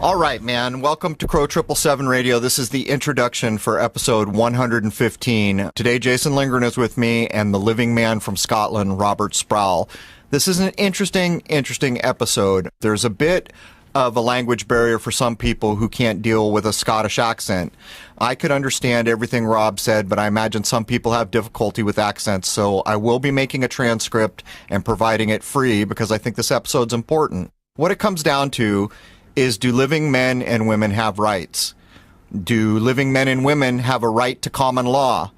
All right, man. Welcome to Crow777 Radio. This is the introduction for episode 115. Today, Jason Lindgren is with me and the living man from Scotland, Robert Sproul. This is an interesting episode. There's a bit of a language barrier for some people who can't deal with a Scottish accent. I could understand everything Rob said, but I imagine some people have difficulty with accents, so I will be making a transcript and providing it free because I think this episode's important. What it comes down to is, do living men and women have rights? Do living men and women have a right to common law?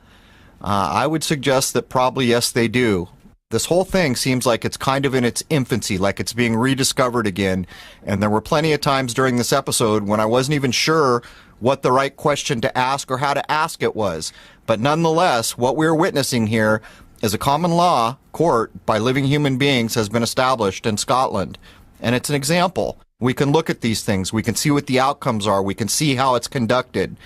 I would suggest that probably yes, they do. This whole thing seems like it's kind of in its infancy, like it's being rediscovered again. And there were plenty of times during this episode when I wasn't even sure what the right question to ask or how to ask it was. But nonetheless, what we're witnessing here is a common law court by living human beings has been established in Scotland. And it's an example. We can look at these things. We can see what the outcomes are. We can see how it's conducted.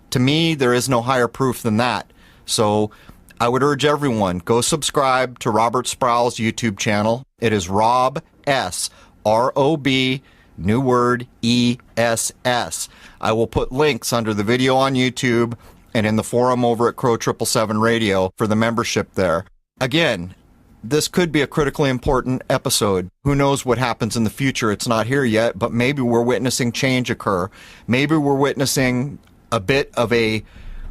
To me, there is no higher proof than that. So I would urge everyone, go subscribe to Robert Sproul's YouTube channel. It is Rob S. R-O-B, new word, E-S-S. I will put links under the video on YouTube and in the forum over at Crow777 Radio for the membership there. Again, this could be a critically important episode. Who knows what happens in the future? It's not here yet, but maybe we're witnessing change occur. Maybe we're witnessing a bit of a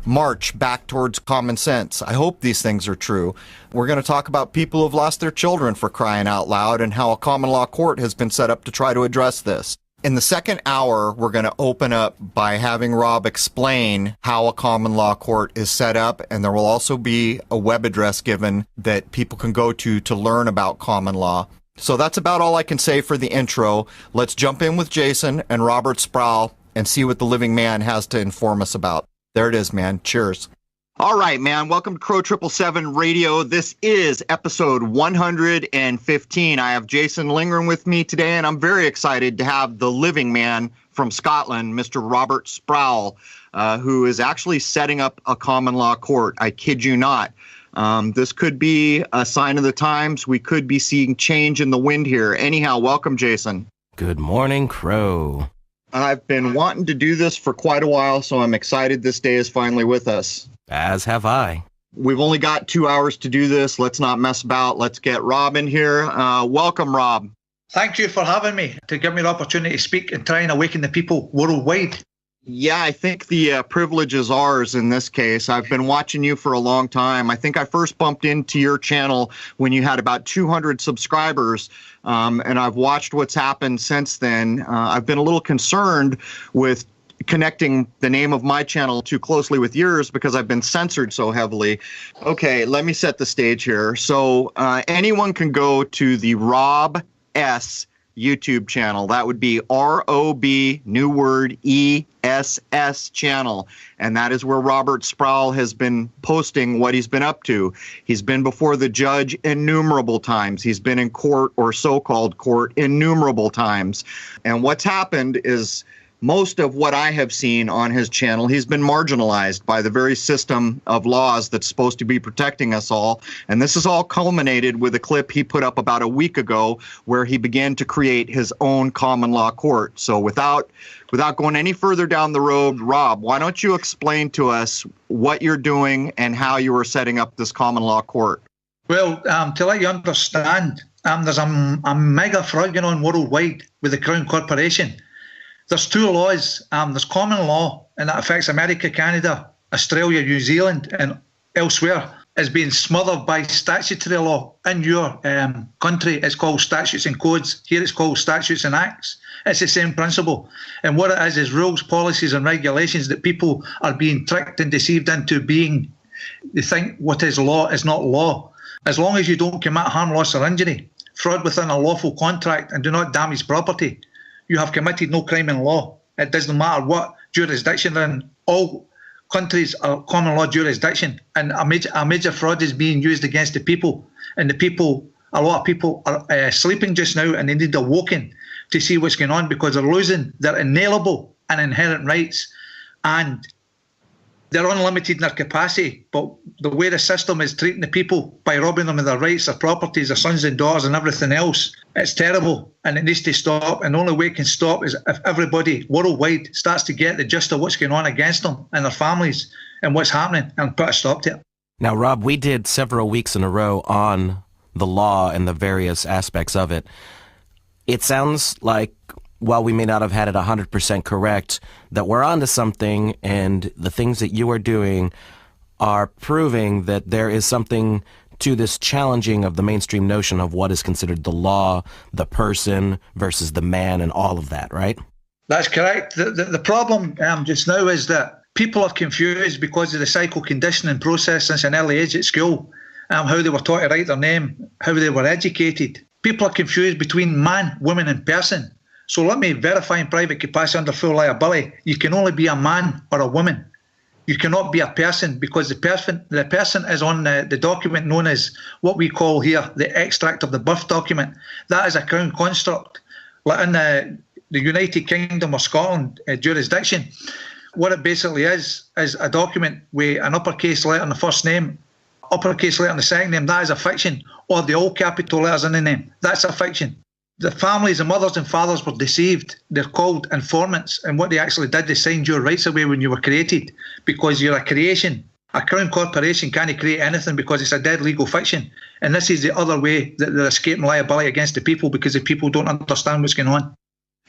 march back towards common sense. I hope these things are true. We're going to talk about people who've lost their children, for crying out loud, and how a common law court has been set up to try to address this. In the second hour, we're going to open up by having Rob explain how a common law court is set up, and there will also be a web address given that people can go to learn about common law. So that's about all I can say for the intro. Let's jump in with Jason and Robert Sproul and see what the living man has to inform us about. There it is, man. Cheers. All right, man. Welcome to Crow777 Radio. This is episode 115. I have Jason Lindgren with me today, and I'm very excited to have the living man from Scotland, Mr. Robert Sproul, who is actually setting up a common law court. I kid you not. This could be a sign of the times. We could be seeing change in the wind here. Anyhow, welcome, Jason. Good morning, Crow. I've been wanting to do this for quite a while, so I'm excited this day is finally with us. As have I. We've only got 2 hours to do this. Let's not mess about. Let's get Rob in here. Welcome, Rob. Thank you for having me, to give me the opportunity to speak and try and awaken the people worldwide. Yeah, I think the privilege is ours in this case. I've been watching you for a long time. I think I first bumped into your channel when you had about 200 subscribers, and I've watched what's happened since then. I've been a little concerned with connecting the name of my channel too closely with yours because I've been censored so heavily. Okay, let me set the stage here. So anyone can go to the Rob S. YouTube channel. That would be R-O-B, new word, E-S-S channel. And that is where Robert Sproul has been posting what he's been up to. He's been before the judge innumerable times. He's been in court, or so-called court, innumerable times. And what's happened is, most of what I have seen on his channel, he's been marginalized by the very system of laws that's supposed to be protecting us all. And this is all culminated with a clip he put up about a week ago where he began to create his own common law court. So without going any further down the road, Rob, why don't you explain to us what you're doing and how you are setting up this common law court? Well, to let you understand, there's a mega fraud going on worldwide with the Crown Corporation. There's two laws. There's common law, and that affects America, Canada, Australia, New Zealand, and elsewhere. Is being smothered by statutory law. In your country, it's called statutes and codes. Here it's called statutes and acts. It's the same principle. And what it is rules, policies, and regulations that people are being tricked and deceived into being. They think what is law is not law. As long as you don't commit harm, loss, or injury, fraud within a lawful contract, and do not damage property, you have committed no crime in law. It doesn't matter what jurisdiction they're in. All countries are common law jurisdiction, and a major fraud is being used against the people. And a lot of people are sleeping just now, and they need awoken to see what's going on, because they're losing their inalienable and inherent rights. And They're unlimited in their capacity, but the way the system is treating the people by robbing them of their rights, their properties, their sons and daughters and everything else, it's terrible and it needs to stop. And the only way it can stop is if everybody worldwide starts to get the gist of what's going on against them and their families and what's happening and put a stop to it. Now, Rob, we did several weeks in a row on the law and the various aspects of it. It sounds like, while we may not have had it 100% correct, that we're onto something, and the things that you are doing are proving that there is something to this challenging of the mainstream notion of what is considered the law, the person versus the man, and all of that, right? That's correct. The problem just now is that people are confused because of the psycho-conditioning process since an early age at school, how they were taught to write their name, how they were educated. People are confused between man, woman and person. So let me verify in private capacity under full liability. You can only be a man or a woman. You cannot be a person because the person is on the document known as what we call here the extract of the birth document. That is a Crown construct. Like in the United Kingdom or Scotland jurisdiction, what it basically is a document with an uppercase letter in the first name, uppercase letter in the second name. That is a fiction. Or the all capital letters in the name. That's a fiction. The families, the mothers and fathers were deceived. They're called informants. And what they actually did, they signed your rights away when you were created because you're a creation. A Crown corporation can't create anything because it's a dead legal fiction. And this is the other way that they're escaping liability against the people because the people don't understand what's going on.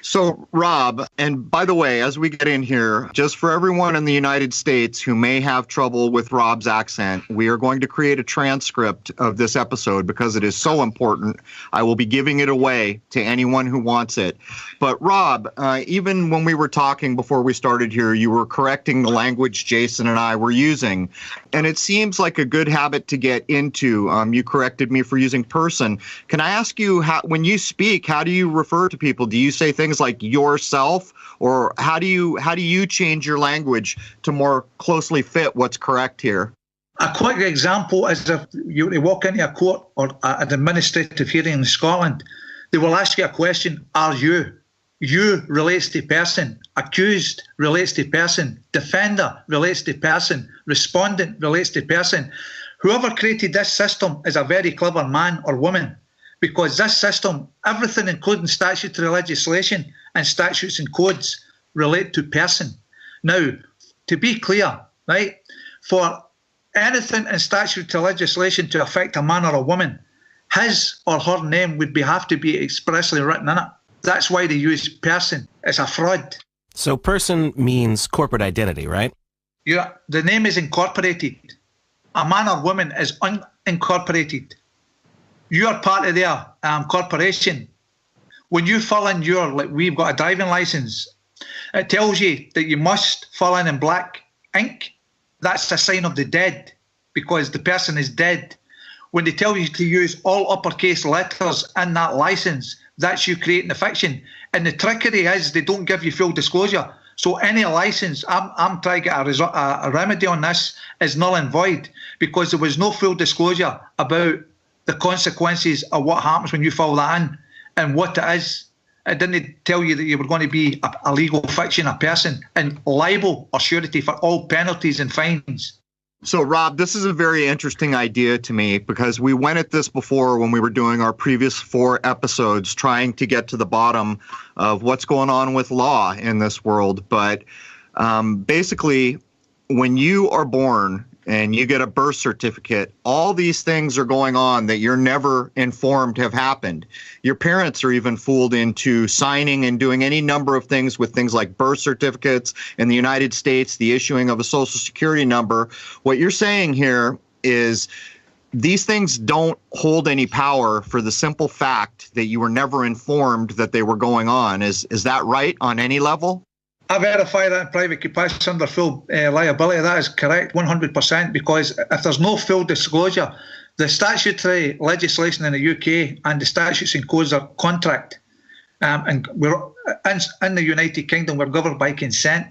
So, Rob, and by the way, as we get in here, just for everyone in the United States who may have trouble with Rob's accent, we are going to create a transcript of this episode because it is so important. I will be giving it away to anyone who wants it. But Rob, even when we were talking before we started here, you were correcting the language Jason and I were using. And it seems like a good habit to get into. You corrected me for using person. Can I ask you, when you speak, how do you refer to people? Do you say things like yourself, or how do you change your language to more closely fit what's correct here? A quick example is if you walk into a court or an administrative hearing in Scotland, they will ask you a question, are you? You relates to person, accused relates to person, defender relates to person, respondent relates to person. Whoever created this system is a very clever man or woman, because this system, everything including statutory legislation and statutes and codes, relate to person. Now, to be clear, right, for anything in statutory legislation to affect a man or a woman, his or her name would have to be expressly written in it. That's why they use person. It's a fraud. So person means corporate identity, right? Yeah, the name is incorporated. A man or woman is unincorporated. You are part of their corporation. When you fill in like we've got a driving license, it tells you that you must fill in black ink. That's a sign of the dead, because the person is dead. When they tell you to use all uppercase letters in that license, that's you creating the fiction. And the trickery is they don't give you full disclosure. So any license, I'm trying to get a remedy on this, is null and void, because there was no full disclosure about the consequences of what happens when you fill that in and what it is. It didn't tell you that you were going to be a legal fiction, a person, and liable or surety for all penalties and fines. So, Rob, this is a very interesting idea to me, because we went at this before when we were doing our previous 4 episodes, trying to get to the bottom of what's going on with law in this world. But basically, when you are born and you get a birth certificate, all these things are going on that you're never informed have happened. Your parents are even fooled into signing and doing any number of things with things like birth certificates in the United States, the issuing of a social security number. What you're saying here is these things don't hold any power for the simple fact that you were never informed that they were going on. Is that right on any level? I verify that in private capacity under full liability. That is correct, 100%, because if there's no full disclosure, the statutory legislation in the UK and the statutes and codes are contract. And we're in the United Kingdom, we're governed by consent.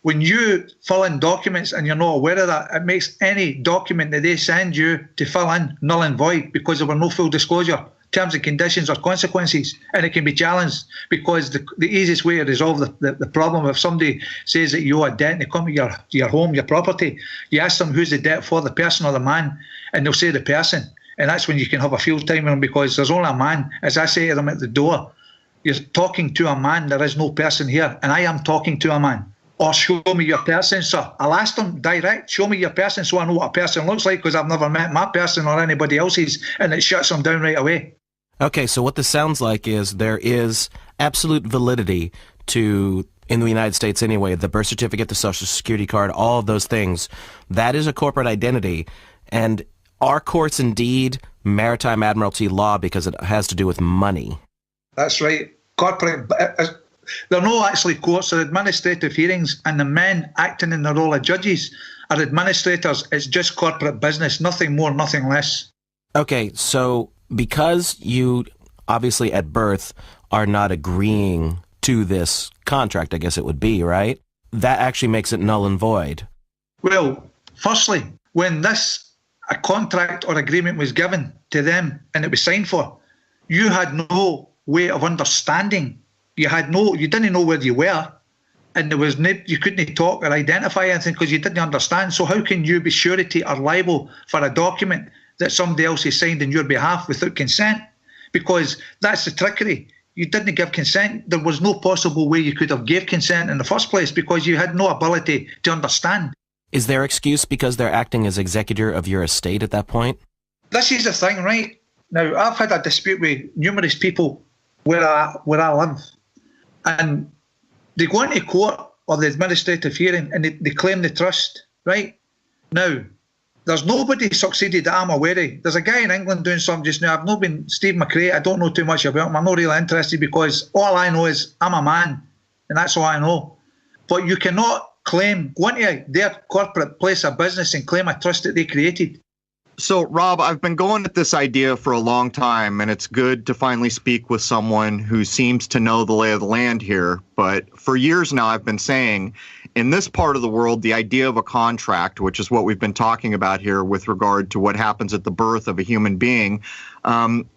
When you fill in documents and you're not aware of that, it makes any document that they send you to fill in null and void, because there were no full disclosure. terms and conditions or consequences, and it can be challenged, because the easiest way to resolve the problem, if somebody says that you owe a debt and they come to your home, your property, you ask them who's the debt for, the person or the man, and they'll say the person. And that's when you can have a field time with them, because there's only a man. As I say to them at the door, you're talking to a man, there is no person here, and I am talking to a man. Or show me your person, sir. I'll ask them direct, show me your person so I know what a person looks like, because I've never met my person or anybody else's, and it shuts them down right away. Okay, so what this sounds like is there is absolute validity to, in the United States anyway, the birth certificate, the social security card, all of those things. That is a corporate identity. And are courts indeed maritime admiralty law because it has to do with money? That's right. Corporate. They're not actually courts, they're administrative hearings, and the men acting in the role of judges are administrators. It's just corporate business, nothing more, nothing less. Okay, so because you obviously at birth are not agreeing to this contract, I guess it would be, right? That actually makes it null and void. Well, firstly, when a contract or agreement was given to them and it was signed for, you had no way of understanding. You didn't know where you were, and you couldn't talk or identify anything because you didn't understand. So how can you be surety or liable for a document that somebody else has signed on your behalf without consent? Because that's the trickery. You didn't give consent. There was no possible way you could have gave consent in the first place, because you had no ability to understand. Is their excuse because they're acting as executor of your estate at that point? This is the thing, right? Now, I've had a dispute with numerous people where I live, and they go into court or the administrative hearing and they claim the trust, right? Now, there's nobody succeeded that I'm aware of. There's a guy in England doing something just now. I've not been Steve McRae. I don't know too much about him. I'm not really interested, because all I know is I'm a man, and that's all I know. But you cannot go into their corporate place of business and claim a trust that they created. So, Rob, I've been going at this idea for a long time, and it's good to finally speak with someone who seems to know the lay of the land here. But for years now, I've been saying, in this part of the world, the idea of a contract, which is what we've been talking about here with regard to what happens at the birth of a human being,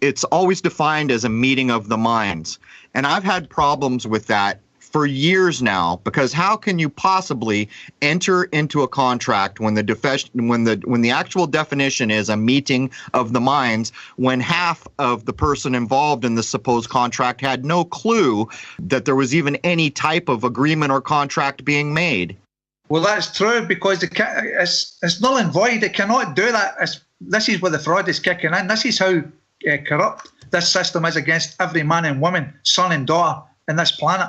it's always defined as a meeting of the minds. And I've had problems with that for years now, because how can you possibly enter into a contract when the actual definition is a meeting of the minds, when half of the person involved in the supposed contract had no clue that there was even any type of agreement or contract being made? Well, that's true, because it's null and void. It cannot do that. This is where the fraud is kicking in. This is how corrupt this system is against every man and woman, son and daughter in this planet.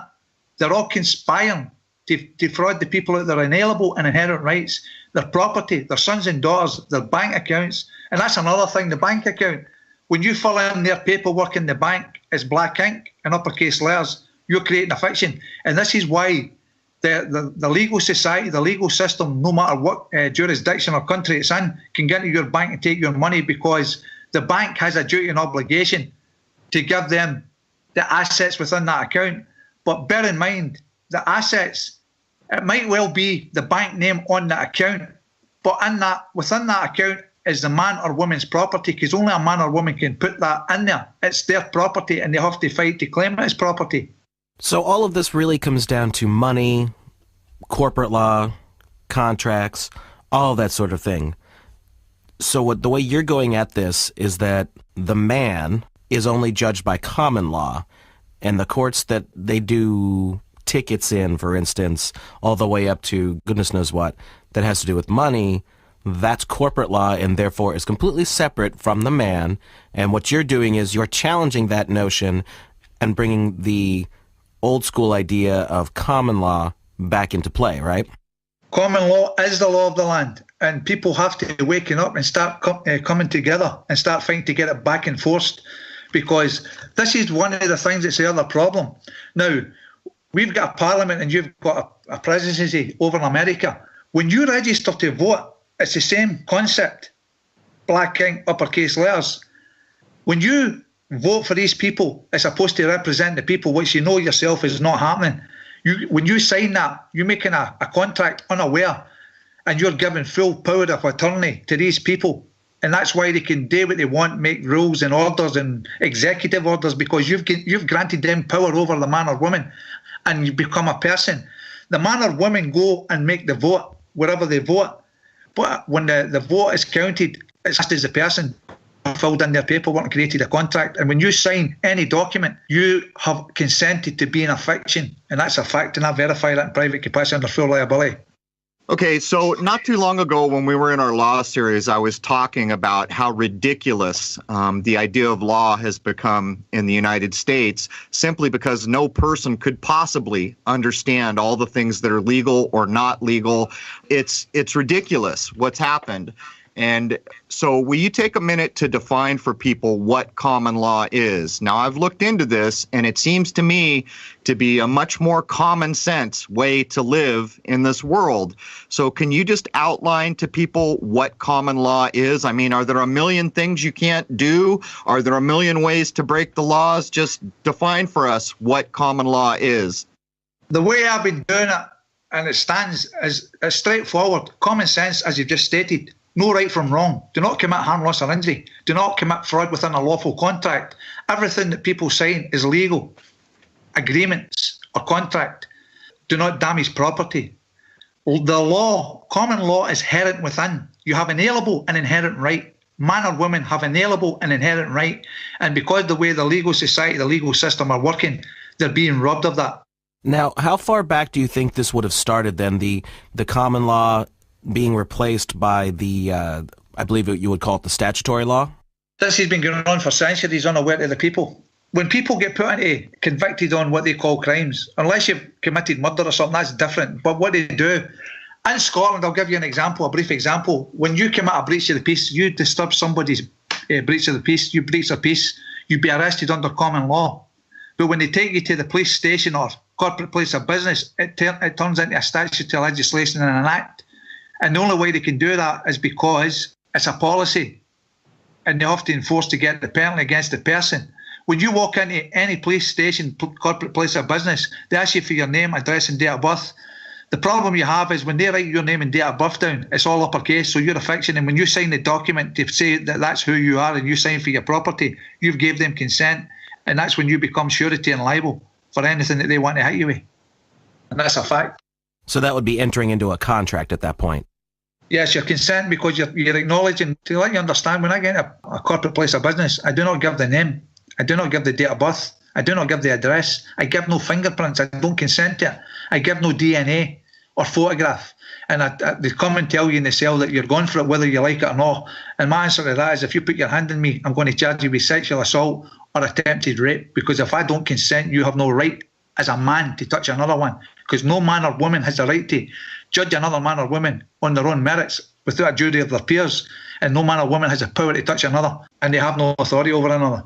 They're all conspiring to defraud the people of their inalienable and inherent rights, their property, their sons and daughters, their bank accounts. And that's another thing, the bank account. When you fill in their paperwork in the bank as black ink in uppercase letters, you're creating a fiction. And this is why the legal society, the legal system, no matter what jurisdiction or country it's in, can get into your bank and take your money, because the bank has a duty and obligation to give them the assets within that account. But bear in mind, the assets, it might well be the bank name on that account, but within that account is the man or woman's property, because only a man or woman can put that in there. It's their property, and they have to fight to claim it as property. So all of this really comes down to money, corporate law, contracts, all that sort of thing. So the way you're going at this is that the man is only judged by common law, and the courts that they do tickets in, for instance, all the way up to goodness knows what, that has to do with money, that's corporate law, and therefore is completely separate from the man. And what you're doing is you're challenging that notion and bringing the old school idea of common law back into play, right? Common law is the law of the land, and people have to waken up and start coming together and start fighting to get it back enforced. Because this is one of the things that's the other problem. Now, we've got a parliament and you've got a presidency over in America. When you register to vote, it's the same concept. Black ink, uppercase letters. When you vote for these people, it's supposed to represent the people, which you know yourself is not happening. When you sign that, you're making a contract unaware, and you're giving full power of attorney to these people And that's why they can do what they want, make rules and orders and executive orders, because you've granted them power over the man or woman, and you become a person. The man or woman go and make the vote, wherever they vote. But when the vote is counted, it's just as a person filled in their paperwork and created a contract. And when you sign any document, you have consented to be in a fiction. And that's a fact, and I verify that in private capacity under full liability. Okay, so not too long ago when we were in our law series, I was talking about how ridiculous the idea of law has become in the United States, simply because no person could possibly understand all the things that are legal or not legal. It's ridiculous what's happened. And so will you take a minute to define for people what common law is? Now, I've looked into this, and it seems to me to be a much more common sense way to live in this world. So can you just outline to people what common law is? I mean, are there a million things you can't do? Are there a million ways to break the laws? Just define for us what common law is. The way I've been doing it, and it stands, is straightforward. Common sense, as you've just stated. No right from wrong. Do not commit harm, loss or injury. Do not commit fraud within a lawful contract. Everything that people sign is legal. Agreements or contract. Do not damage property. The law, common law, is inherent within. You have inalienable and inherent right. Man or woman have inalienable and inherent right. And because the way the legal society, the legal system are working, they're being robbed of that. Now, how far back do you think this would have started then, the common law being replaced by the, I believe you would call it the statutory law? This has been going on for centuries, unaware to the people. When people get put into, convicted on what they call crimes, unless you've committed murder or something, that's different. But what they do, in Scotland, I'll give you an example, a brief example. When you commit a breach of the peace, you disturb somebody's breach of the peace, you breach a peace, you'd be arrested under common law. But when they take you to the police station or corporate place of business, it turns into a statutory legislation and an act. And the only way they can do that is because it's a policy, and they have to enforce to get the penalty against the person. When you walk into any police station, corporate place of business, they ask you for your name, address and date of birth. The problem you have is when they write your name and date of birth down, it's all uppercase, so you're a fiction. And when you sign the document to say that that's who you are and you sign for your property, you've gave them consent, and that's when you become surety and liable for anything that they want to hit you with. And that's a fact. So that would be entering into a contract at that point. Yes, your consent, because you're acknowledging, to let you understand, when I get into a corporate place of business, I do not give the name, I do not give the date of birth, I do not give the address, I give no fingerprints, I don't consent to it, I give no DNA or photograph. And they come and tell you in the cell that you're going for it, whether you like it or not. And my answer to that is, if you put your hand on me, I'm going to charge you with sexual assault or attempted rape, because if I don't consent, you have no right as a man to touch another one, because no man or woman has the right to judge another man or woman on their own merits without a jury of their peers, and no man or woman has the power to touch another, and they have no authority over another.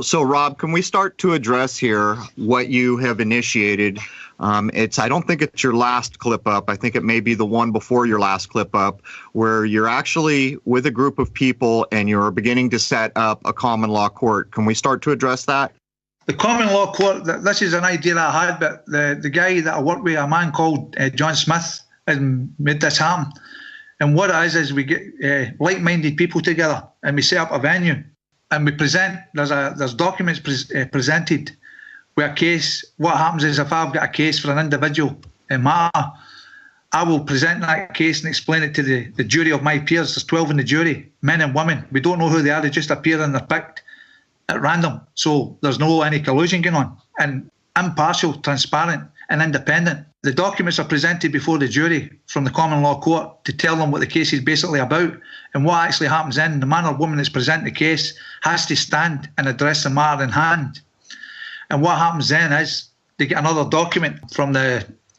So, Rob, can we start to address here what you have initiated? I don't think it's your last clip up. I think it may be the one before your last clip up, where you're actually with a group of people and you're beginning to set up a common law court. Can we start to address that? The common law court, this is an idea that I had, but the guy that I work with, a man called John Smith, has made this happen. And what it is we get like-minded people together and we set up a venue and we present, there's documents presented with a case. What happens is, if I've got a case for an individual matter, I will present that case and explain it to the jury of my peers. There's 12 in the jury, men and women. We don't know who they are, they just appear and they're picked at random, so there's no any collusion going on, and impartial, transparent and independent. The documents are presented before the jury from the common law court to tell them what the case is basically about, and what actually happens then. The man or woman that's presenting the case has to stand and address the matter in hand, and what happens then is they get another document from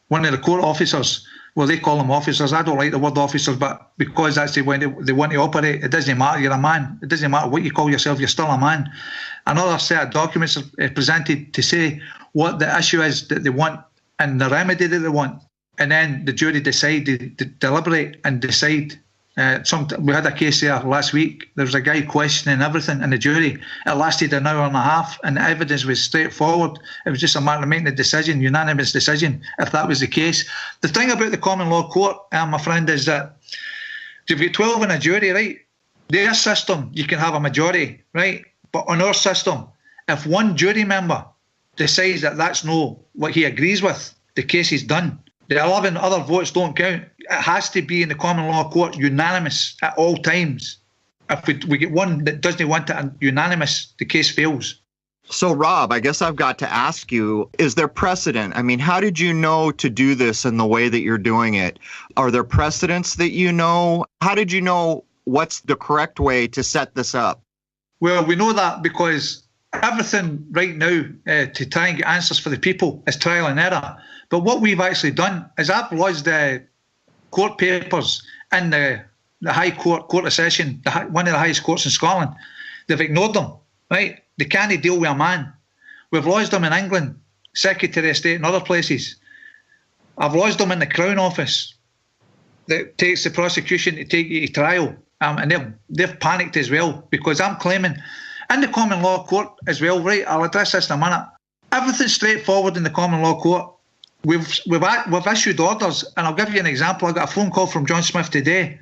one of the court officers. Well, they call them officers. I don't like the word officers, but because that's the way they want to operate, it doesn't matter. You're a man. It doesn't matter what you call yourself. You're still a man. Another set of documents are presented to say what the issue is that they want and the remedy that they want. And then the jury decide, to deliberate and decide. We had a case there last week. There was a guy questioning everything in the jury. It lasted an hour and a half, and the evidence was straightforward. It was just a matter of making a decision, unanimous decision, if that was the case. The thing about the common law court, my friend, is that if you've got 12 in a jury, right, Their system, you can have a majority, right? But on our system, if one jury member decides that that's no what he agrees with, the case is done. The 11 other votes don't count. It has to be in the common law court unanimous at all times. If we get one that doesn't want it unanimous, the case fails. So, Rob, I guess I've got to ask you, is there precedent? I mean, how did you know to do this in the way that you're doing it? Are there precedents that you know? How did you know what's the correct way to set this up? Well, we know that because everything right now to try and get answers for the people is trial and error. But what we've actually done is I've lodged the court papers in the High Court, Court of Session, one of the highest courts in Scotland. They've ignored them, right? They can't deal with a man. We've lodged them in England, Secretary of State and other places. I've lodged them in the Crown Office that takes the prosecution to take you to trial. And they've panicked as well because I'm claiming in the common law court as well, right? I'll address this in a minute. Everything's straightforward in the common law court. We've issued orders, and I'll give you an example. I got a phone call from John Smith today.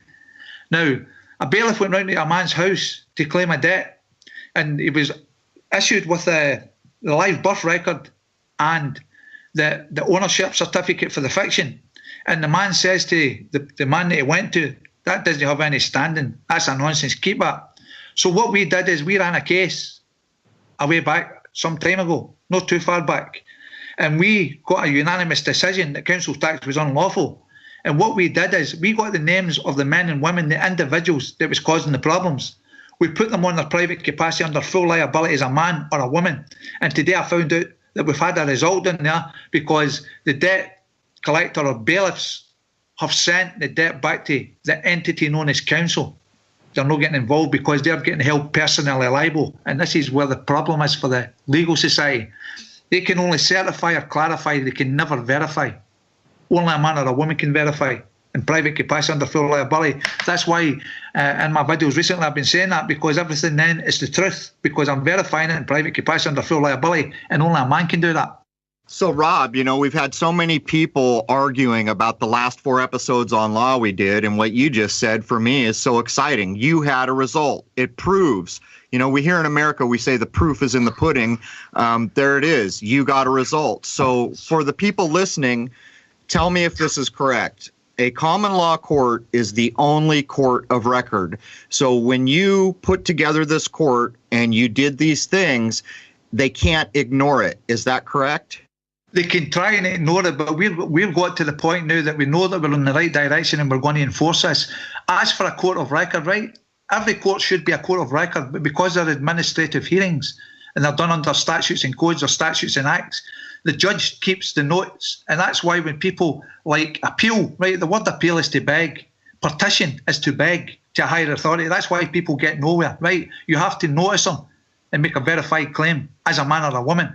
Now, a bailiff went round to a man's house to claim a debt, and he was issued with the live birth record and the ownership certificate for the fiction. And the man says to the man that he went to, that doesn't have any standing. That's a nonsense. Keep that. So what we did is we ran a case a way back some time ago, not too far back. And we got a unanimous decision that council tax was unlawful. And what we did is we got the names of the men and women, the individuals that was causing the problems. We put them on their private capacity under full liability as a man or a woman. And today I found out that we've had a result in there because the debt collector or bailiffs have sent the debt back to the entity known as council. They're not getting involved because they're getting held personally liable. And this is where the problem is for the legal society. They can only certify or clarify, they can never verify. Only a man or a woman can verify in private capacity under full liability. That's why in my videos recently I've been saying that, because everything then is the truth, because I'm verifying it in private capacity under full liability, and only a man can do that. So, Rob, you know, we've had so many people arguing about the last 4 episodes on law we did, and what you just said for me is so exciting. You had a result. It proves. You know, we here in America, we say the proof is in the pudding. There it is. You got a result. So for the people listening, tell me if this is correct. A common law court is the only court of record. So when you put together this court and you did these things, they can't ignore it. Is that correct? They can try and ignore it, but we've got to the point now that we know that we're in the right direction and we're going to enforce this. As for a court of record, right, every court should be a court of record, but because they're administrative hearings and they're done under statutes and codes or statutes and acts, the judge keeps the notes. And that's why when people like appeal, right, the word appeal is to beg, petition is to beg to a higher authority. That's why people get nowhere, right? You have to notice them and make a verified claim as a man or a woman.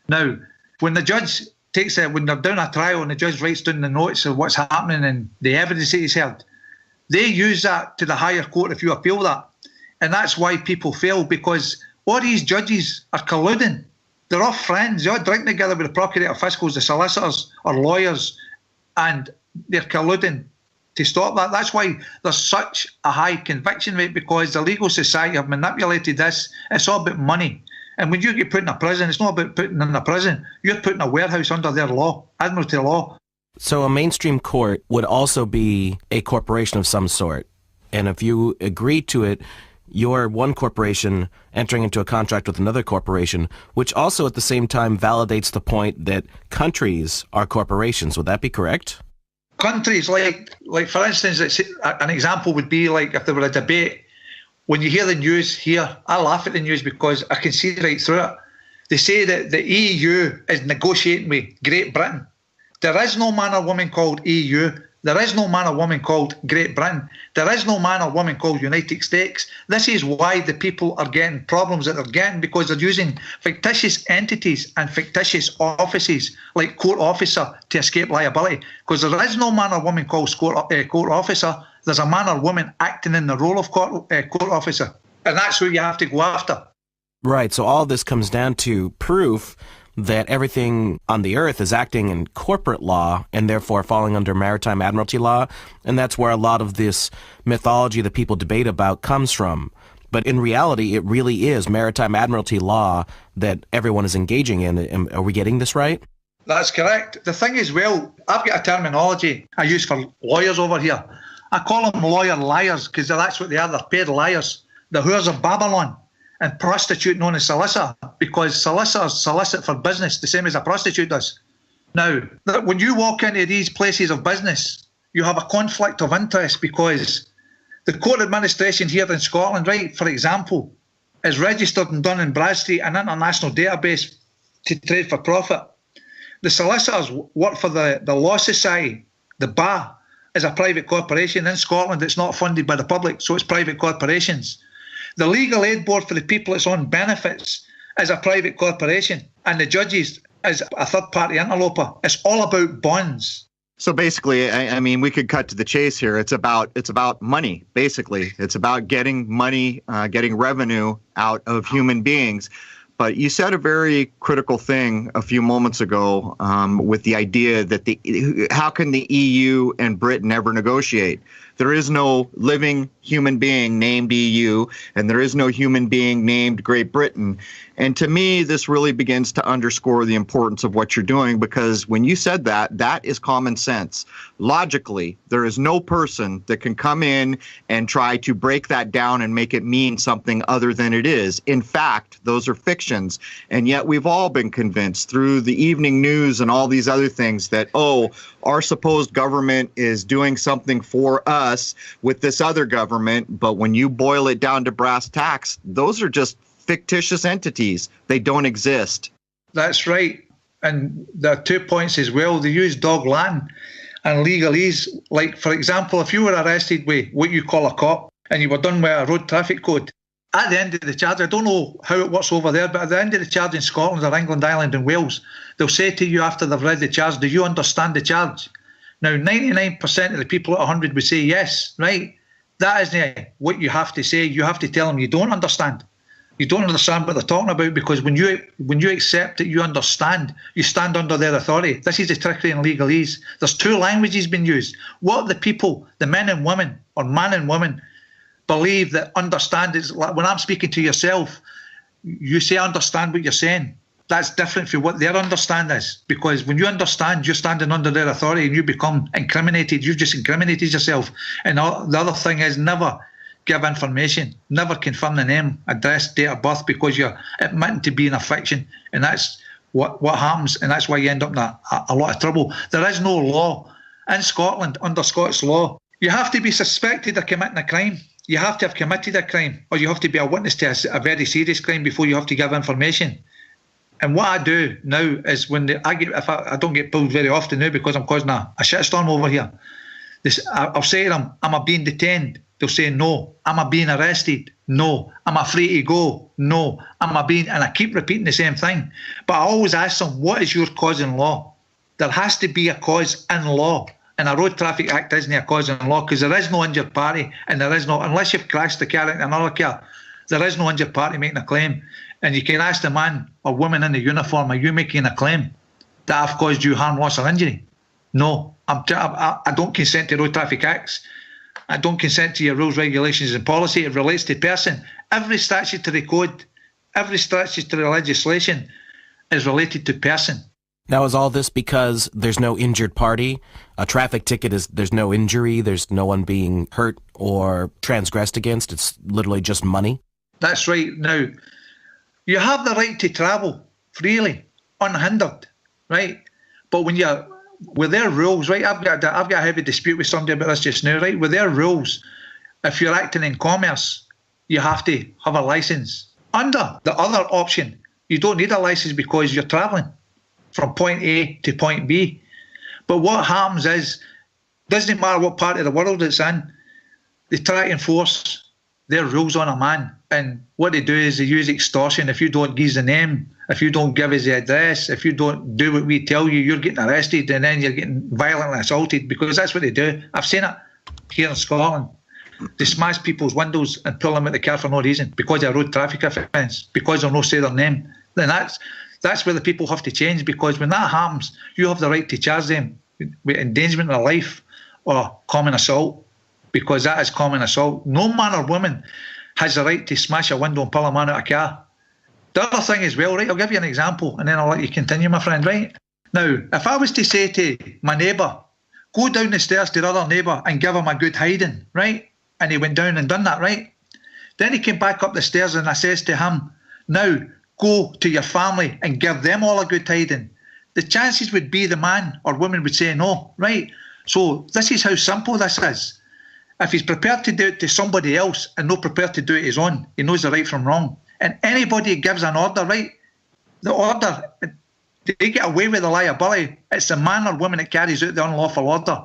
Now, when the judge takes it, when they're doing a trial and the judge writes down the notes of what's happening and the evidence that he's heard, they use that to the higher court if you appeal that. And that's why people fail, because all these judges are colluding. They're all friends. They're all drinking together with the procurator fiscals, the solicitors or lawyers, and they're colluding to stop that. That's why there's such a high conviction rate, because the legal society have manipulated this. It's all about money. And when you get put in a prison, it's not about putting in a prison. You're put in a warehouse under their law, admiralty law. So a mainstream court would also be a corporation of some sort. And if you agree to it, you're one corporation entering into a contract with another corporation, which also at the same time validates the point that countries are corporations. Would that be correct? Countries, like for instance, an example would be like if there were a debate. When you hear the news here, I laugh at the news because I can see right through it. They say that the EU is negotiating with Great Britain. There is no man or woman called EU. There is no man or woman called Great Britain. There is no man or woman called United States. This is why the people are getting problems that they're getting, because they're using fictitious entities and fictitious offices like court officer to escape liability. Because there is no man or woman called court officer. There's a man or woman acting in the role of court officer. And that's who you have to go after. Right. So all this comes down to proof. that everything on the earth is acting in corporate law and therefore falling under maritime admiralty law. And that's where a lot of this mythology that people debate about comes from. But in reality, it really is maritime admiralty law that everyone is engaging in. Are we getting this right? That's correct. The thing is, well, I've got a terminology I use for lawyers over here. I call them lawyer liars because that's what they are. They're paid liars. The whores of Babylon. And prostitute known as solicitor, because solicitors solicit for business the same as a prostitute does. Now, when you walk into these places of business, you have a conflict of interest because the court administration here in Scotland, right, for example, is registered and done in Bradstreet, an international database to trade for profit. The solicitors work for the Law Society. The bar is a private corporation. In Scotland, it's not funded by the public, so it's private corporations. The legal aid board for the people that's on benefits is a private corporation, and the judges is a third-party interloper. It's all about bonds. So basically, I mean, we could cut to the chase here. It's about money, basically. It's about getting money, getting revenue out of human beings. But you said a very critical thing a few moments ago with the idea that how can the EU and Britain ever negotiate? There is no living human being named EU, and there is no human being named Great Britain. And to me, this really begins to underscore the importance of what you're doing, because when you said that, that is common sense. Logically, there is no person that can come in and try to break that down and make it mean something other than it is. In fact, those are fictions. And yet we've all been convinced through the evening news and all these other things that, oh, our supposed government is doing something for us with this other government. But when you boil it down to brass tacks, those are just fictitious entities. They don't exist. That's right. And there are 2 points as well. They use dog Latin and legalese. Like, for example, if you were arrested with what you call a cop and you were done with a road traffic code, at the end of the charge, I don't know how it works over there, but at the end of the charge in Scotland or England, Ireland and Wales, they'll say to you after they've read the charge, do you understand the charge? Now, 99% of the people at 100 would say yes, right? That isn't what you have to say. You have to tell them you don't understand. You don't understand what they're talking about, because when you accept that you understand, you stand under their authority. This is the trickery in legalese. There's two languages being used. What the people, the men and women, or man and woman, believe that understand is, like when I'm speaking to yourself, you say understand what you're saying. That's different from what their understand is, because when you understand, you're standing under their authority and you become incriminated. You've just incriminated yourself. And the other thing is, never give information, never confirm the name, address, date of birth, because you're admitting to being a fiction. And that's what happens, and that's why you end up in a lot of trouble. There is no law in Scotland under Scots law. You have to be suspected of committing a crime. You have to have committed a crime, or you have to be a witness to a very serious crime before you have to give information. And what I do now is I don't get pulled very often now because I'm causing a shitstorm over here. I'll say to them, am I being detained? They'll say no. Am I being arrested? No. Am I free to go? No. And I keep repeating the same thing. But I always ask them, what is your cause in law? There has to be a cause in law. And a Road Traffic Act isn't a cause in law, because there is no injured party, and there is no, unless you've crashed the car into another car, there is no injured party making a claim. And you can ask the man or woman in the uniform, are you making a claim that I've caused you harm, loss or injury? No. I don't consent to Road Traffic Acts. I don't consent to your rules, regulations and policy. It relates to person. Every statutory code, every statutory legislation is related to person. Now, is all this because there's no injured party? A traffic ticket there's no injury, there's no one being hurt or transgressed against, it's literally just money? That's right. Now, you have the right to travel freely, unhindered, right? But with their rules, right, I've got a heavy dispute with somebody about this just now, right? With their rules, if you're acting in commerce, you have to have a licence. Under the other option, you don't need a licence because you're travelling from point A to point B. But what happens is, doesn't matter what part of the world it's in, they try to enforce their rules on a man. And what they do is they use extortion. If you don't give us the name, if you don't give us the address, if you don't do what we tell you, you're getting arrested, and then you're getting violently assaulted, because that's what they do. I've seen it here in Scotland. They smash people's windows and pull them out of the car for no reason, because of a road traffic offence, because they'll not say their name. Then That's where the people have to change, because when that happens, you have the right to charge them with endangerment of life or common assault, because that is common assault. No man or woman has the right to smash a window and pull a man out of a car. The other thing as well, right, I'll give you an example and then I'll let you continue, my friend, right? Now, if I was to say to my neighbour, go down the stairs to the other neighbour and give him a good hiding, right? And he went down and done that, right? Then he came back up the stairs and I says to him, now go to your family and give them all a good hiding. The chances would be the man or woman would say no, right? So this is how simple this is. If he's prepared to do it to somebody else and not prepared to do it his own, he knows the right from wrong. And anybody gives an order, right? The order, they get away with the liability. It's the man or woman that carries out the unlawful order.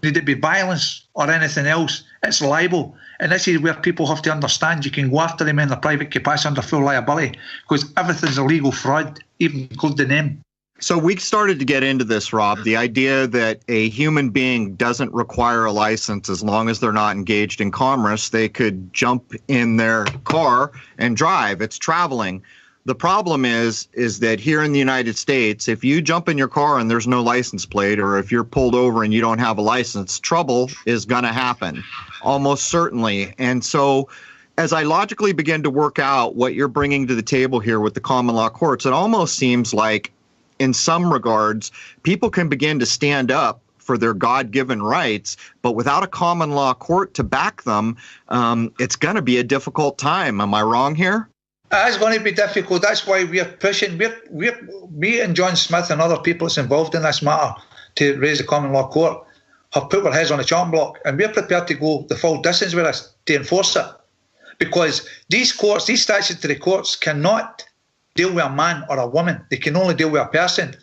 Need it be violence or anything else, it's libel. And this is where people have to understand you can go after them in their private capacity under full liability, because everything's a legal fraud, even include the name. So we started to get into this, Rob, the idea that a human being doesn't require a license as long as they're not engaged in commerce. They could jump in their car and drive. It's traveling. The problem is that here in the United States, if you jump in your car and there's no license plate, or if you're pulled over and you don't have a license, trouble is going to happen, almost certainly. And so as I logically begin to work out what you're bringing to the table here with the common law courts, it almost seems like in some regards, people can begin to stand up for their God-given rights, but without a common law court to back them, it's going to be a difficult time. Am I wrong here? It's going to be difficult. That's why we're pushing. Me and John Smith and other people that's involved in this matter to raise the common law court have put their heads on the chopping block, and we're prepared to go the full distance with us to enforce it. Because these courts, these statutory courts, cannot deal with a man or a woman. They can only deal with a person.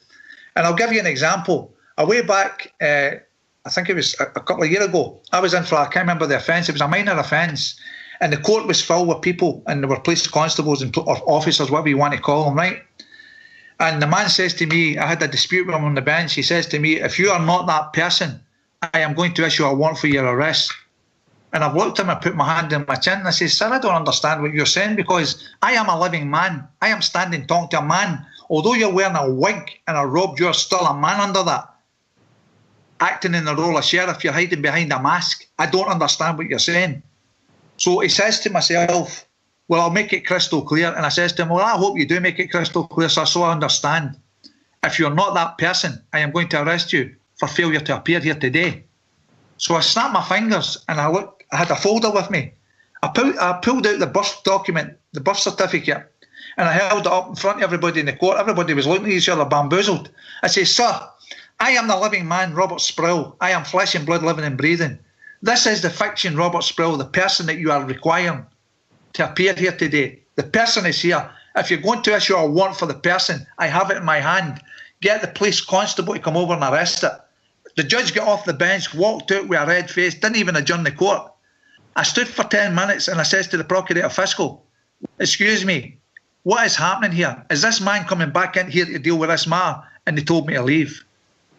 And I'll give you an example. A way back, I think it was a couple of years ago, I was in for, I can't remember the offence, it was a minor offence. And the court was filled with people, and there were police constables and or officers, whatever you want to call them, right? And the man says to me, I had a dispute with him on the bench, he says to me, if you are not that person, I am going to issue a warrant for your arrest. And I've looked at him and put my hand in my chin and I say, sir, I don't understand what you're saying, because I am a living man. I am standing talking to a man. Although you're wearing a wig and a robe, you're still a man under that. Acting in the role of sheriff, you're hiding behind a mask. I don't understand what you're saying. So he says to myself, well, I'll make it crystal clear. And I says to him, well, I hope you do make it crystal clear, sir, so I understand. If you're not that person, I am going to arrest you for failure to appear here today. So I snapped my fingers and I had a folder with me. I pulled out the birth document, the birth certificate, and I held it up in front of everybody in the court. Everybody was looking at each other bamboozled. I said, sir, I am the living man, Robert Sproul. I am flesh and blood, living and breathing. This is the fiction, Robert Sproul, the person that you are requiring to appear here today. The person is here. If you're going to issue a warrant for the person, I have it in my hand. Get the police constable to come over and arrest it. The judge got off the bench, walked out with a red face, didn't even adjourn the court. I stood for 10 minutes and I says to the Procurator Fiscal, excuse me, what is happening here? Is this man coming back in here to deal with this matter? And they told me to leave.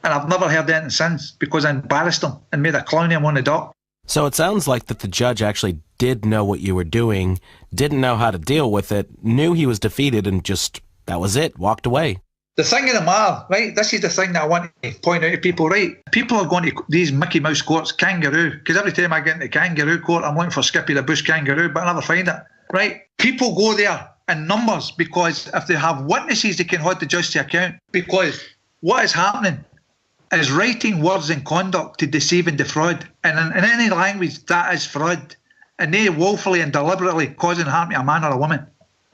And I've never heard anything since, because I embarrassed him and made a clown of him on the dock. So it sounds like that the judge actually did know what you were doing, didn't know how to deal with it, knew he was defeated, and just, that was it, walked away. The thing of the matter, right, this is the thing that I want to point out to people, right? People are going to these Mickey Mouse courts, kangaroo, because every time I get into kangaroo court, I'm looking for Skippy the Bush kangaroo, but I never find it, right? People go there in numbers because if they have witnesses, they can hold the judge to account. Because what is happening is writing words and conduct to deceive and defraud. And in any language, that is fraud. And they woefully and deliberately causing harm to a man or a woman,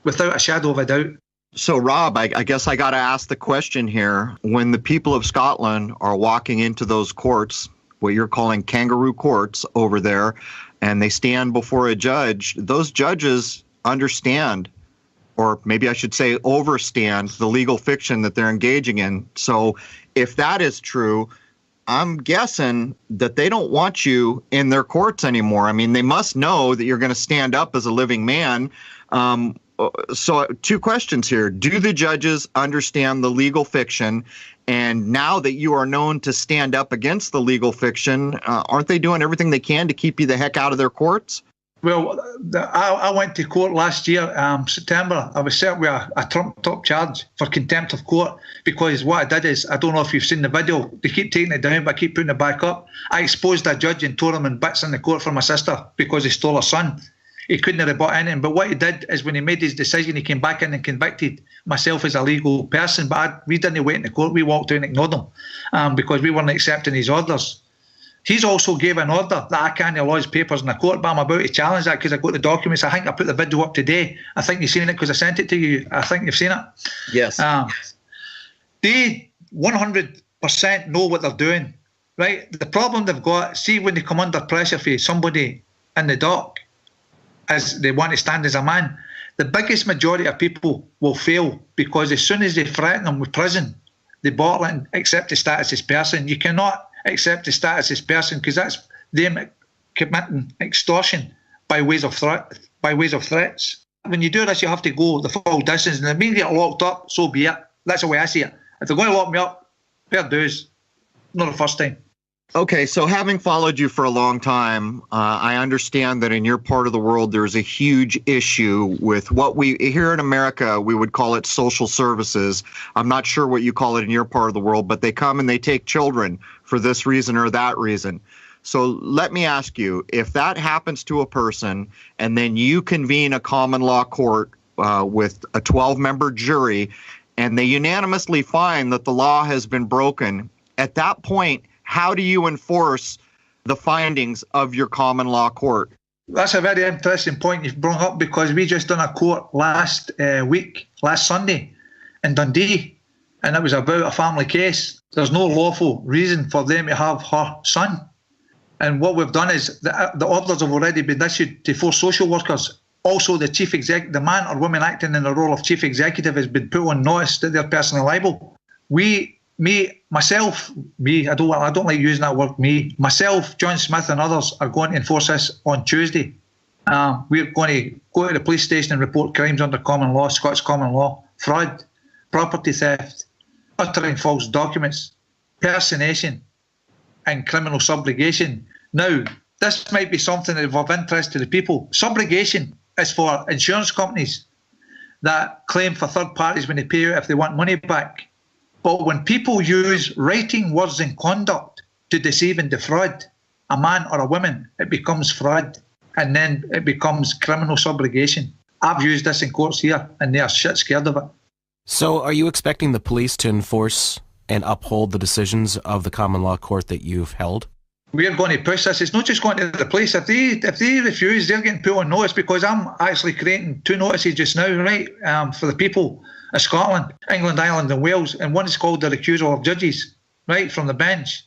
without a shadow of a doubt. So, Rob, I guess I got to ask the question here. When the people of Scotland are walking into those courts, what you're calling kangaroo courts over there, and they stand before a judge, those judges understand, or maybe I should say overstand, the legal fiction that they're engaging in. So if that is true, I'm guessing that they don't want you in their courts anymore. I mean, they must know that you're going to stand up as a living man. So two questions here. Do the judges understand the legal fiction? And now that you are known to stand up against the legal fiction, aren't they doing everything they can to keep you the heck out of their courts? Well, I went to court last year, September. I was served with a trumped-up charge for contempt of court because what I did is, I don't know if you've seen the video, they keep taking it down, but I keep putting it back up. I exposed a judge and tore him in bits in the court for my sister because he stole her son. He couldn't have rebut anything. But what he did is when he made his decision, he came back in and convicted myself as a legal person. But we didn't wait in the court. We walked out and ignored him because we weren't accepting his orders. He's also gave an order that I can't lodge papers in the court, but I'm about to challenge that because I got the documents. I think I put the video up today. I think you've seen it because I sent it to you. I think you've seen it. Yes. They 100% know what they're doing, right? The problem they've got, see when they come under pressure for somebody in the dock, as they want to stand as a man, the biggest majority of people will fail because as soon as they threaten them with prison, they bottle it and accept the status as person. You cannot accept the status as person because that's them committing extortion by ways of threats. When you do this, you have to go the full distance, and if they get locked up, so be it. That's the way I see it. If they're going to lock me up, fair dues. Not the first time. Okay, so having followed you for a long time, I understand that in your part of the world there's a huge issue with what we here in America we would call it social services. I'm not sure what you call it in your part of the world, but they come and they take children for this reason or that reason. So let me ask you, if that happens to a person and then you convene a common law court with a 12-member jury and they unanimously find that the law has been broken, at that point, how do you enforce the findings of your common law court? That's a very interesting point you've brought up because we just done a court last Sunday in Dundee, and it was about a family case. There's no lawful reason for them to have her son. And what we've done is the orders have already been issued to 4 social workers. Also, the chief executive, the man or woman acting in the role of chief executive has been put on notice that they're personally liable. Myself, I don't like using that word, myself, John Smith and others are going to enforce this on Tuesday. We're going to go to the police station and report crimes under common law, Scots common law, fraud, property theft, uttering false documents, personation and criminal subrogation. Now, this might be something that is of interest to the people. Subrogation is for insurance companies that claim for third parties when they pay out if they want money back. But when people use writing, words and conduct to deceive and defraud a man or a woman, it becomes fraud and then it becomes criminal subrogation. I've used this in courts here and they are shit scared of it. So are you expecting the police to enforce and uphold the decisions of the common law court that you've held? We're going to push this. It's not just going to the police. If they refuse, they're getting put on notice because I'm actually creating 2 notices just now, right, for the people of Scotland, England, Ireland and Wales, and one is called the recusal of judges, right, from the bench.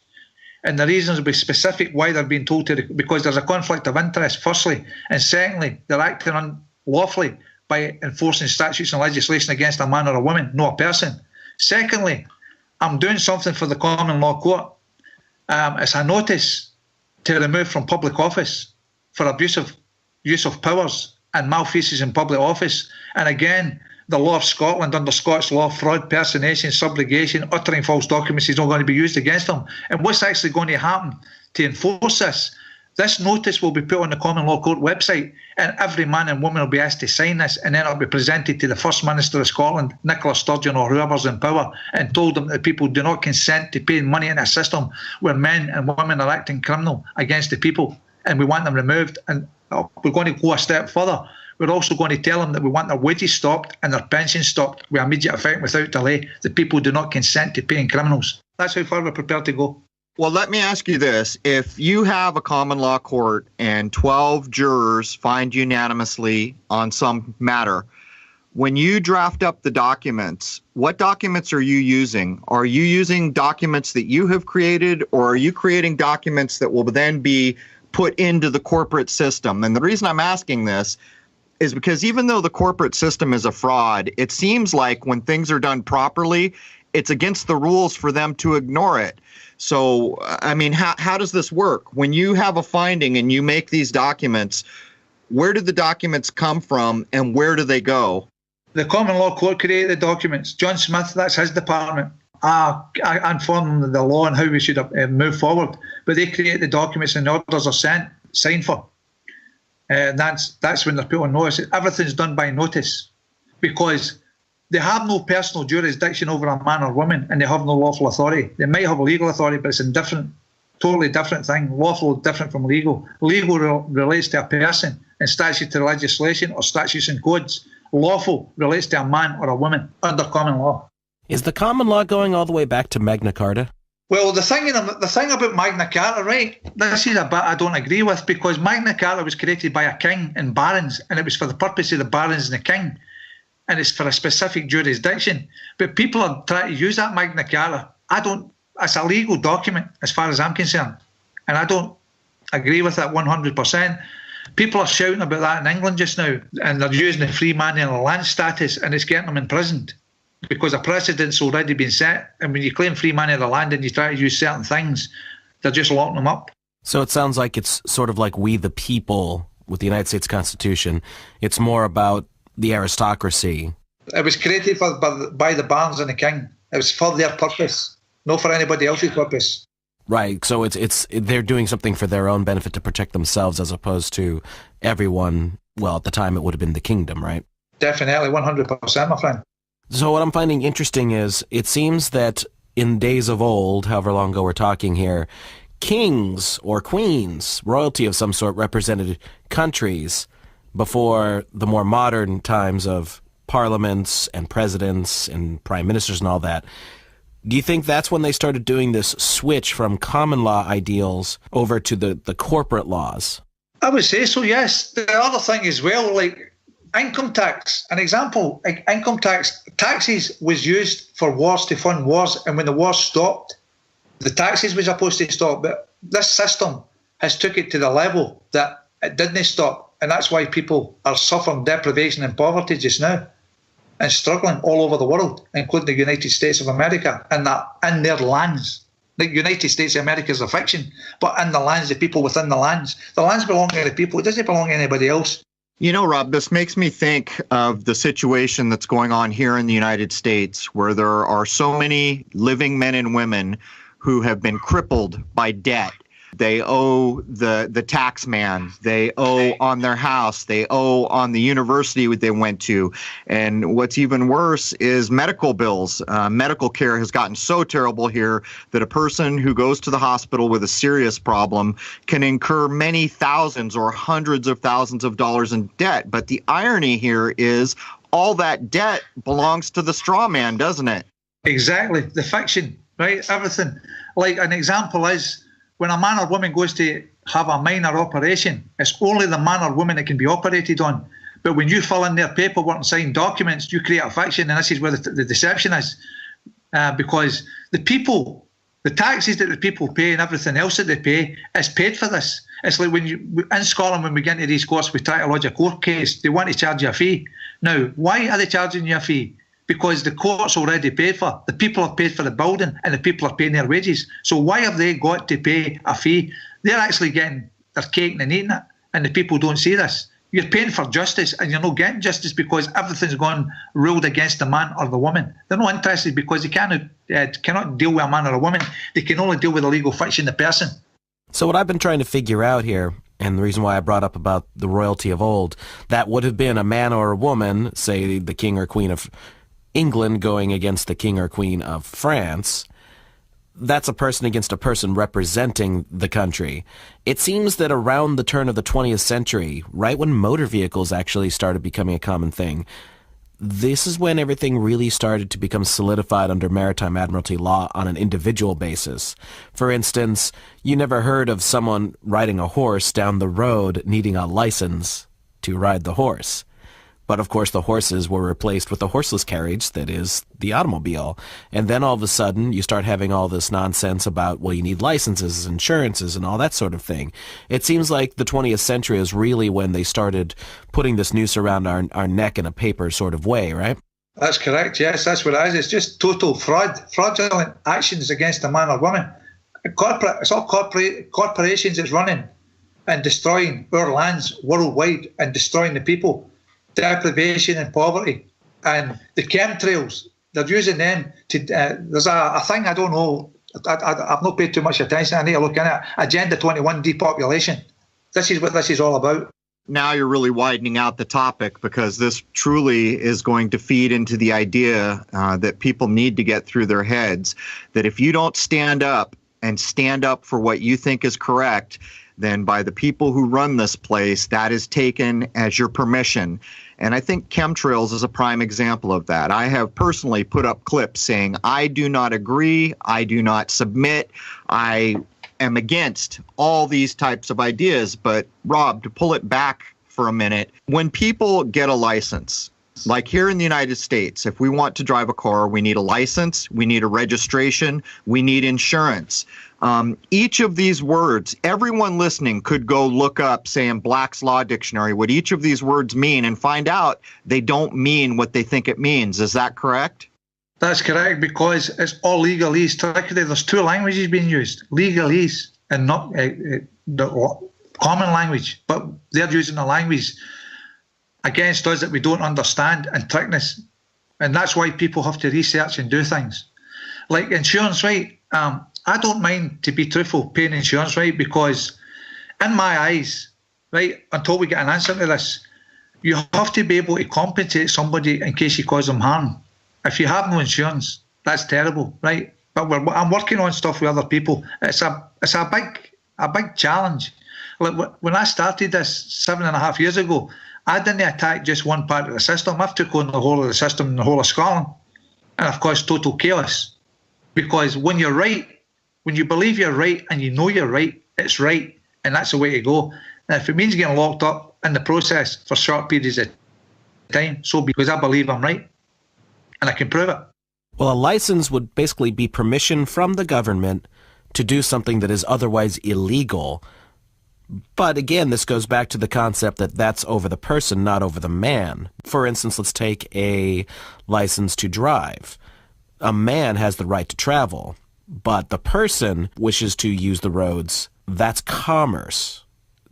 And the reasons will be specific why they're being told to, because there's a conflict of interest, firstly, and secondly, they're acting unlawfully by enforcing statutes and legislation against a man or a woman, not a person. Secondly, I'm doing something for the common law court. It's a notice to remove from public office for abusive use of powers and malfeasance in public office. And again, the law of Scotland, under Scots law, fraud, personation, subrogation, uttering false documents is not going to be used against them. And what's actually going to happen to enforce this? This notice will be put on the Common Law Court website, and every man and woman will be asked to sign this, and then it'll be presented to the First Minister of Scotland, Nicola Sturgeon, or whoever's in power, and told them that people do not consent to paying money in a system where men and women are acting criminal against the people, and we want them removed. And we're going to go a step further. We're also going to tell them that we want their wages stopped and their pensions stopped with immediate effect without delay. The people do not consent to paying criminals. That's how far we're prepared to go. Well, let me ask you this. If you have a common law court and 12 jurors find unanimously on some matter, when you draft up the documents, what documents are you using? Are you using documents that you have created, or are you creating documents that will then be put into the corporate system? And the reason I'm asking this is because even though the corporate system is a fraud, it seems like when things are done properly, it's against the rules for them to ignore it. So, I mean, how does this work? When you have a finding and you make these documents, where did the documents come from and where do they go? The Common Law Court created the documents. John Smith, that's his department. I inform them the law and how we should move forward. But they create the documents and the orders are signed for. And that's when they're put on notice. Everything's done by notice, because they have no personal jurisdiction over a man or woman, and they have no lawful authority. They might have a legal authority, but it's a totally different thing. Lawful different from legal. Legal relates to a person in statutory legislation or statutes and codes. Lawful relates to a man or a woman under common law. Is the common law going all the way back to Magna Carta? Well, the thing about Magna Carta, right, this is a bit I don't agree with, because Magna Carta was created by a king and barons, and it was for the purpose of the barons and the king, and it's for a specific jurisdiction. But people are trying to use that Magna Carta. It's a legal document as far as I'm concerned, and I don't agree with that 100%. People are shouting about that in England just now, and they're using the free man in the land status, and it's getting them imprisoned, because a precedent's already been set. And when you claim free man of the land and you try to use certain things, they're just locking them up. So it sounds like it's sort of like We the People with the United States Constitution. It's more about the aristocracy. It was created by the barons and the king. It was for their purpose, not for anybody else's purpose. Right, so it's they're doing something for their own benefit to protect themselves, as opposed to everyone. Well, at the time it would have been the kingdom, right? Definitely, 100%, my friend. So what I'm finding interesting is it seems that in days of old, however long ago we're talking here, kings or queens, royalty of some sort, represented countries before the more modern times of parliaments and presidents and prime ministers and all that. Do you think that's when they started doing this switch from common law ideals over to the corporate laws? I would say so, yes. The other thing as well, like income tax, an example, like income taxes was used for wars to fund wars, and when the wars stopped, the taxes was supposed to stop, but this system has took it to the level that it didn't stop, and that's why people are suffering deprivation and poverty just now, and struggling all over the world, including the United States of America, and that in their lands. The United States of America is a fiction, but in the lands, the people within the lands belong to the people. It doesn't belong to anybody else. You know, Rob, this makes me think of the situation that's going on here in the United States, where there are so many living men and women who have been crippled by debt. They owe the tax man. They owe on their house. They owe on the university they went to. And what's even worse is medical bills. Medical care has gotten so terrible here that a person who goes to the hospital with a serious problem can incur many thousands or hundreds of thousands of dollars in debt. But the irony here is all that debt belongs to the straw man, doesn't it? Exactly. The fiction, right? Everything. Like an example is, when a man or woman goes to have a minor operation, it's only the man or woman that can be operated on. But when you fill in their paperwork and sign documents, you create a fiction, and this is where the deception is. Because the taxes that the people pay and everything else that they pay is paid for this. It's like in Scotland, when we get into these courts, we try to lodge a court case, they want to charge you a fee. Now, why are they charging you a fee? Because the court's already paid for. The people have paid for the building, and the people are paying their wages. So why have they got to pay a fee? They're actually getting their cake and eating it, and the people don't see this. You're paying for justice, and you're not getting justice because everything's gone ruled against the man or the woman. They're not interested because they cannot deal with a man or a woman. They can only deal with the legal fiction, the person. So what I've been trying to figure out here, and the reason why I brought up about the royalty of old, that would have been a man or a woman, say the king or queen of England going against the king or queen of France. That's a person against a person representing the country. It seems that around the turn of the 20th century, right when motor vehicles actually started becoming a common thing, this is when everything really started to become solidified under maritime admiralty law on an individual basis. For instance, you never heard of someone riding a horse down the road needing a license to ride the horse. But of course the horses were replaced with the horseless carriage that is the automobile. And then all of a sudden you start having all this nonsense about, well, you need licenses, insurances, and all that sort of thing. It seems like the 20th century is really when they started putting this noose around our neck in a paper sort of way, right? That's correct, yes, that's what it is. It's just total fraudulent actions against a man or woman. It's all corporations that's running and destroying our lands worldwide and destroying the people. Deprivation and poverty, and the chemtrails, they're using them to there's a thing, I don't know, I've not paid too much attention, I need to look in it. Agenda 21, depopulation. This is what this is all about. Now you're really widening out the topic, because this truly is going to feed into the idea that people need to get through their heads, that if you don't stand up and stand up for what you think is correct, then by the people who run this place, that is taken as your permission. And I think chemtrails is a prime example of that. I have personally put up clips saying, I do not agree, I do not submit, I am against all these types of ideas. But Rob, to pull it back for a minute, when people get a license, like here in the United States, if we want to drive a car, we need a license, we need a registration, we need insurance. Each of these words, everyone listening could go look up, say in Black's Law Dictionary, what each of these words mean and find out they don't mean what they think it means. Is that correct? That's correct, because it's all legalese. Technically, there's two languages being used, legalese and not the common language, but they're using a language against us that we don't understand and trickness. And that's why people have to research and do things. Like insurance, right? I don't mind, to be truthful, paying insurance, right? Because in my eyes, right, until we get an answer to this, you have to be able to compensate somebody in case you cause them harm. If you have no insurance, that's terrible, right? But I'm working on stuff with other people. It's a big challenge. Like when I started this 7.5 years ago, I didn't attack just one part of the system. I've took on the whole of the system in the whole of Scotland. And of course, total chaos. Because when you're right, when you believe you're right and you know you're right, it's right. And that's the way to go. And if it means getting locked up in the process for short periods of time, so because I believe I'm right. And I can prove it. Well, a license would basically be permission from the government to do something that is otherwise illegal. But again, this goes back to the concept that that's over the person, not over the man. For instance, let's take a license to drive. A man has the right to travel, but the person wishes to use the roads. That's commerce.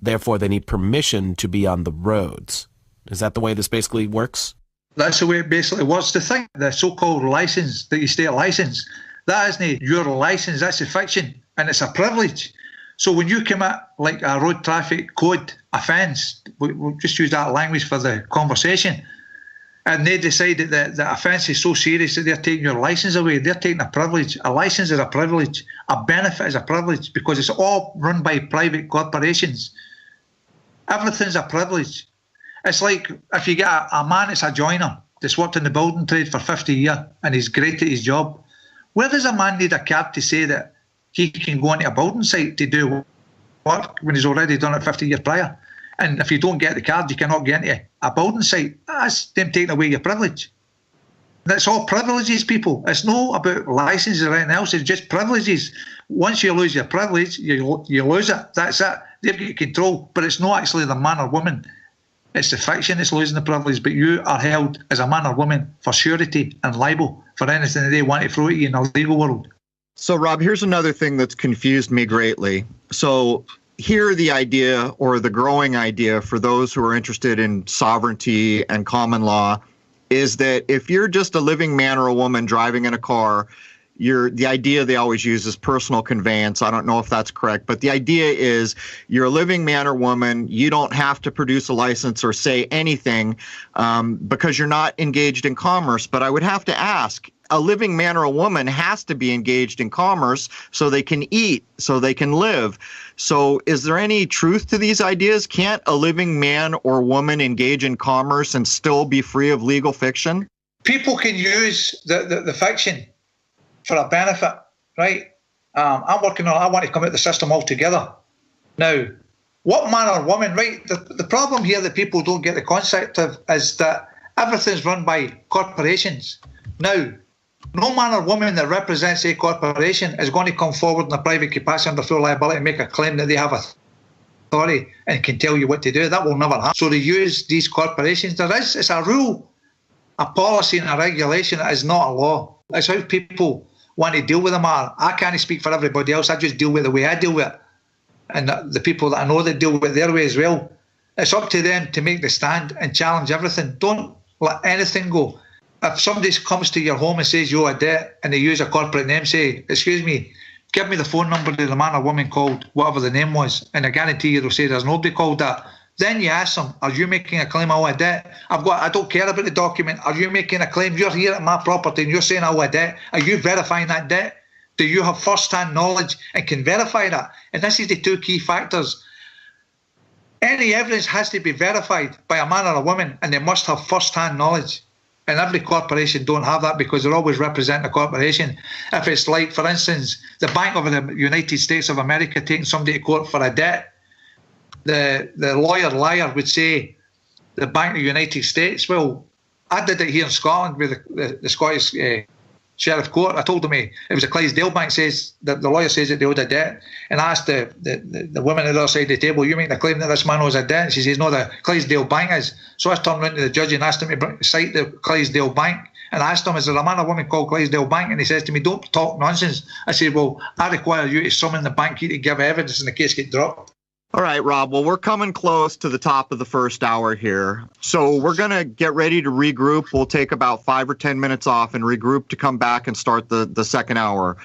Therefore, they need permission to be on the roads. Is that the way this basically works? That's the way it basically works. The thing, the so-called license, the state license, that isn't your license, that's a fiction, and it's a privilege. So when you commit like a road traffic code offence, we'll just use that language for the conversation, and they decide that the offence is so serious that they're taking your licence away, they're taking a privilege. A licence is a privilege. A benefit is a privilege, because it's all run by private corporations. Everything's a privilege. It's like if you get a man that's a joiner that's worked in the building trade for 50 years and he's great at his job. Where does a man need a card to say that he can go onto a building site to do work when he's already done it 50 years prior? And if you don't get the card, you cannot get into a building site. That's them taking away your privilege. That's all privileges, people. It's not about licenses or anything else. It's just privileges. Once you lose your privilege, you lose it. That's it. They've got control. But it's not actually the man or woman. It's the fiction that's losing the privilege, but you are held as a man or woman for surety and liable for anything that they want to throw at you in the legal world. So, Rob, here's another thing that's confused me greatly. So here the idea, or the growing idea for those who are interested in sovereignty and common law, is that if you're just a living man or a woman driving in a car, the idea they always use is personal conveyance. I don't know if that's correct, but the idea is you're a living man or woman. You don't have to produce a license or say anything because you're not engaged in commerce. But I would have to ask, a living man or a woman has to be engaged in commerce so they can eat, so they can live. So is there any truth to these ideas? Can't a living man or woman engage in commerce and still be free of legal fiction? People can use the fiction for a benefit, right? I'm working on, I want to come out of the system altogether. Now, what man or woman, right? The problem here that people don't get the concept of is that everything's run by corporations. Now, no man or woman that represents a corporation is going to come forward in a private capacity under full liability and make a claim that they have authority and can tell you what to do. That will never happen. So they use these corporations. It's a rule, a policy and a regulation. It is not a law. It's how people want to deal with them. I can't speak for everybody else. I just deal with it the way I deal with it. And the people that I know that deal with it their way as well. It's up to them to make the stand and challenge everything. Don't let anything go. If somebody comes to your home and says you owe a debt and they use a corporate name, say, excuse me, give me the phone number of the man or woman called whatever the name was, and I guarantee you they'll say there's nobody called that. Then you ask them, are you making a claim I owe a debt? I don't care about the document. Are you making a claim? You're here at my property and you're saying I owe a debt. Are you verifying that debt? Do you have first-hand knowledge and can verify that? And this is the two key factors. Any evidence has to be verified by a man or a woman, and they must have first-hand knowledge. And every corporation don't have that because they're always representing a corporation. If it's like, for instance, the Bank of the United States of America taking somebody to court for a debt, the lawyer liar would say, the Bank of the United States, well, I did it here in Scotland with the Scottish Sheriff Court. I told him it was a Clydesdale Bank, says that the lawyer says that they owed a debt, and I asked the woman at the other side of the table, you making a claim that this man owes a debt? And she says, no, the Clydesdale Bank is. So I turned around to the judge and asked him to cite the Clydesdale Bank, and I asked him, is there a man or woman called Clydesdale Bank? And he says to me, don't talk nonsense. I said, well, I require you to summon the bank to give evidence in the case get dropped. All right, Rob. Well, we're coming close to the top of the first hour here. So we're going to get ready to regroup. We'll take about 5 or 10 minutes off and regroup to come back and start the second hour.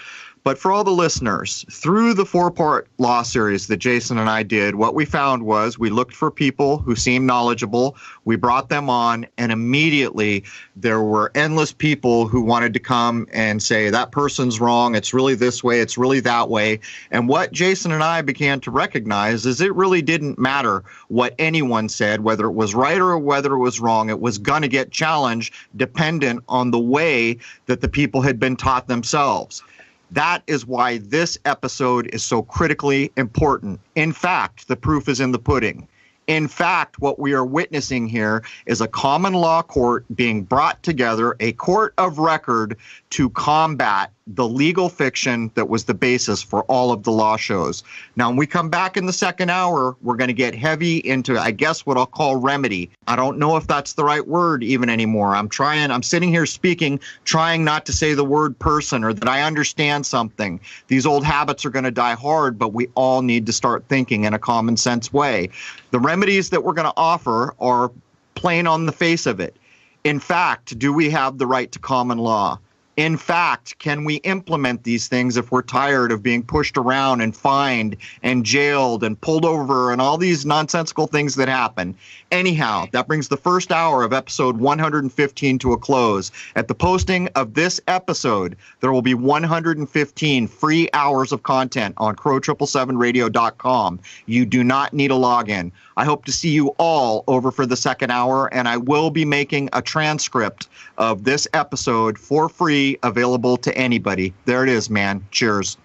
But for all the listeners, through the 4-part law series that Jason and I did, what we found was we looked for people who seemed knowledgeable. We brought them on, and immediately there were endless people who wanted to come and say, that person's wrong. It's really this way. It's really that way. And what Jason and I began to recognize is it really didn't matter what anyone said, whether it was right or whether it was wrong. It was going to get challenged dependent on the way that the people had been taught themselves. That is why this episode is so critically important. In fact, the proof is in the pudding. In fact, what we are witnessing here is a common law court being brought together, a court of record to combat the legal fiction that was the basis for all of the law shows. Now, when we come back in the second hour, we're going to get heavy into, I guess, what I'll call remedy. I don't know if that's the right word even anymore. I'm sitting here speaking, trying not to say the word person or that I understand something. These old habits are going to die hard, but we all need to start thinking in a common sense way. The remedies that we're going to offer are plain on the face of it. In fact, do we have the right to common law? In fact, can we implement these things if we're tired of being pushed around and fined and jailed and pulled over and all these nonsensical things that happen? Anyhow, that brings the first hour of episode 115 to a close. At the posting of this episode, there will be 115 free hours of content on Crrow777Radio.com. You do not need a login. I hope to see you all over for the second hour, and I will be making a transcript of this episode for free, available to anybody. There it is, man. Cheers.